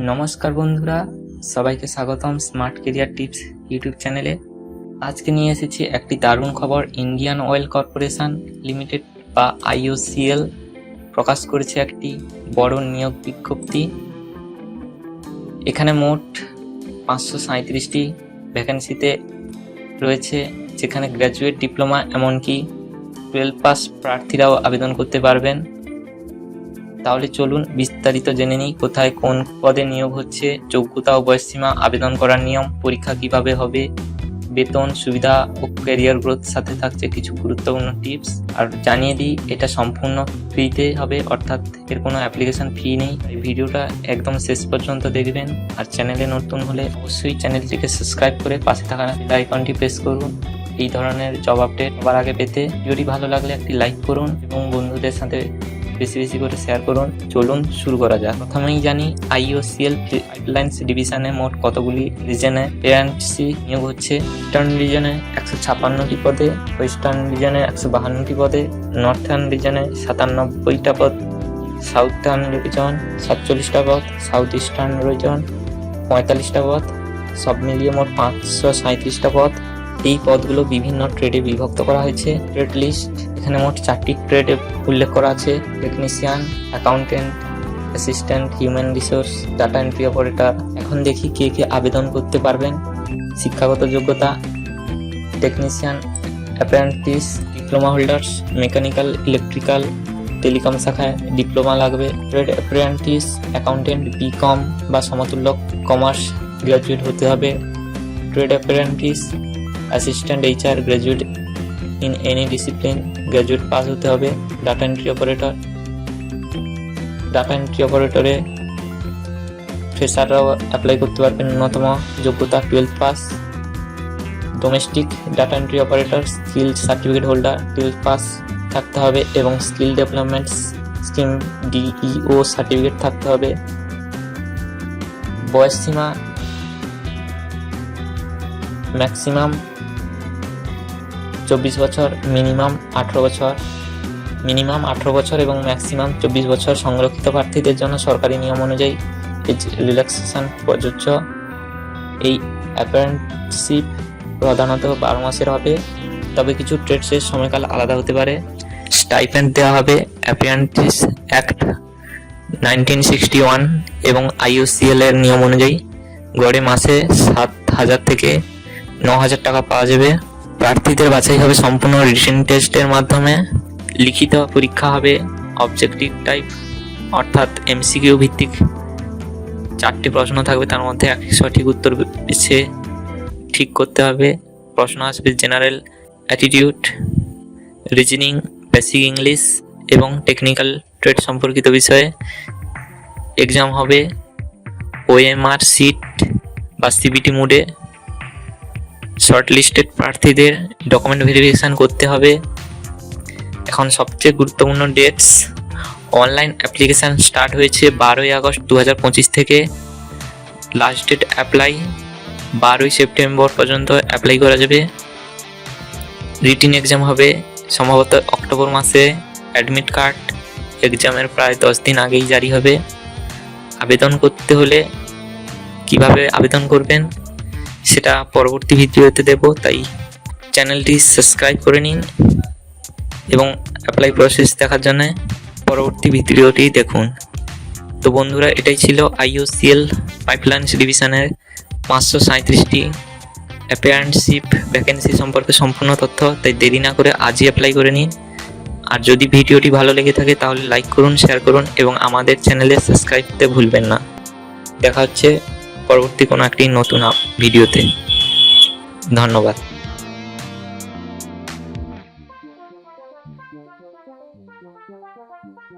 নমস্কার বন্ধুরা, সবাইকে স্বাগতম স্মার্ট কেরিয়ার টিপস ইউটিউব চ্যানেলে। আজকে নিয়ে এসেছি একটি দারুণ খবর। ইন্ডিয়ান অয়েল কর্পোরেশন লিমিটেড বা IOCL প্রকাশ করেছে একটি বড় নিয়োগ বিজ্ঞপ্তি। এখানে মোট 537টি ভ্যাকেন্সিতে রয়েছে, যেখানে গ্র্যাজুয়েট, ডিপ্লোমা এমনকি 12 পাস প্রার্থীরাও আবেদন করতে পারবেন। তাহলে চলুন বিস্তারিত জেনে নিই কোথায় কোন পদে নিয়োগ হচ্ছে, যোগ্যতা ও বয়সসীমা, আবেদন করার নিয়ম, পরীক্ষা কিভাবে হবে, বেতন, সুবিধা ও ক্যারিয়ার গ্রোথ, সাথে থাকছে কিছু গুরুত্বপূর্ণ টিপস। আর জানিয়ে দিই, এটা সম্পূর্ণ ফ্রিতে হবে, অর্থাৎ এর কোনো অ্যাপ্লিকেশন ফি নেই। এই ভিডিওটা একদম শেষ পর্যন্ত দেখবেন। আর চ্যানেলে নতুন হলে অবশ্যই চ্যানেলটিকে সাবস্ক্রাইব করে পাশে থাকা বেল আইকনটি প্রেস করুন এই ধরনের জব আপডেট সবার আগে পেতে। ভিডিওটি ভালো লাগলে একটি লাইক করুন এবং বন্ধুদের সাথে বেশি বেশি করে শেয়ার করুন। চলুন শুরু করা যাক। প্রথমেই জানি IOCL পাইপলাইন্স ডিভিশনে মোট কতগুলি রিজনে ভ্যাকেন্সি নিয়োগ হচ্ছে। ইস্টার্ন রিজনে 156টি পদে, ওয়েস্টার্ন রিজনে 152টি পদে, নর্থার্ন রিজনে 97টা পদ, সাউথার্ন রিজন 47টা পদ, সাউথ ইস্টার্ন রিজন 45টা পদ, সব মিলিয়ে মোট 537টা পদ। এই পদগুলো বিভিন্ন ট্রেডে বিভক্ত করা হয়েছে। ট্রেড লিস্ট এখানে মোট 4টি ট্রেডে উল্লেখ করা আছে: technician, accountant, assistant, human resource, data entry operator. এখন দেখি কে কে আবেদন করতে পারবেন। শিক্ষাগত যোগ্যতা: technician, apprentice, diploma holders, mechanical, electrical, telecom শাখায় ডিপ্লোমা লাগবে। ট্রেড অ্যাপ্রেন্টিস, অ্যাকাউন্টেন্ট, BCom বা সমতুল্য কমার্স গ্র্যাজুয়েট হতে হবে। Trade apprentice, assistant HR graduate in any discipline, graduate pass হতে হবে। Data entry operator, data entry অপারেটরে ফ্রেশাররাও অ্যাপ্লাই করতে পারবেন। ন্যূনতম যোগ্যতা 12 পাস। Domestic data entry operator, skill certificate holder 12 pass থাকতে হবে এবং skill development scheme DEO certificate থাকতে হবে। বয়সসীমা ম্যাক্সিমাম 24 বছর, মিনিমাম 18 বছর। মিনিমাম 18 বছর এবং ম্যাক্সিমাম 24 বছর। সংরক্ষিত প্রার্থীদের জন্য সরকারি নিয়ম অনুযায়ী এজ রিল্যাক্সেশন প্রযোজ্য। এই অ্যাপ্রেন্টিসশিপ প্রধানত 12 মাসের হবে, তবে কিছু ট্রেডসের সময়কাল আলাদা হতে পারে। স্টাইপেন্ড দেওয়া হবে অ্যাপ্রেন্টিস অ্যাক্ট 1961 এবং IOCL এর নিয়ম অনুযায়ী গড়ে মাসে 7,000 থেকে 9,000 টাকা পাওয়া যাবে। প্রার্থীদের বাছাই হবে সম্পূর্ণ রিটেন টেস্টের মাধ্যমে। লিখিত পরীক্ষা হবে অবজেক্টিভ টাইপ, অর্থাৎ MCQ ভিত্তিক। 4টি প্রশ্ন থাকবে, তার মধ্যে একটি সঠিক উত্তর বেছে ঠিক করতে হবে। প্রশ্ন আসবে general attitude, reasoning, basic English এবং টেকনিক্যাল ট্রেড সম্পর্কিত বিষয়ে। এক্সাম হবে OMR শিট বা CBT মোডে। শর্ট লিস্টেড প্রার্থীদের ডকুমেন্ট ভেরিফিকেশান করতে হবে। এখন সবচেয়ে গুরুত্বপূর্ণ ডেটস: অনলাইন অ্যাপ্লিকেশান স্টার্ট হয়েছে 12ই আগস্ট 2025 থেকে। লাস্ট ডেট অ্যাপ্লাই 12ই সেপ্টেম্বর পর্যন্ত অ্যাপ্লাই করা যাবে। রিটিন এক্সাম হবে সম্ভবত অক্টোবর মাসে। অ্যাডমিট কার্ড এক্সামের প্রায় 10 দিন আগেই জারি হবে। আবেদন করতে হলে কিভাবে আবেদন করবেন সেটা পরবর্তী ভিডিওতে দেব, তাই চ্যানেলটি সাবস্ক্রাইব করে নিন এবং অ্যাপ্লাই প্রসেস দেখার জন্য পরবর্তী ভিডিওটি দেখুন। তো বন্ধুরা, এটাই ছিল IOCL পাইপলাইন্স ডিভিশনের 537টি অ্যাপ্রেন্টিসশিপ ভ্যাকেন্সি সম্পর্কে সম্পূর্ণ তথ্য। তাই দেরি না করে আজই অ্যাপ্লাই করে নিন। আর যদি ভিডিওটি ভালো লেগে থাকে তাহলে লাইক করুন, শেয়ার করুন এবং আমাদের চ্যানেলে সাবস্ক্রাইব করতে ভুলবেন না। দেখা হচ্ছে পরবর্তী কোনো একটি নতুন ভিডিওতে। ধন্যবাদ।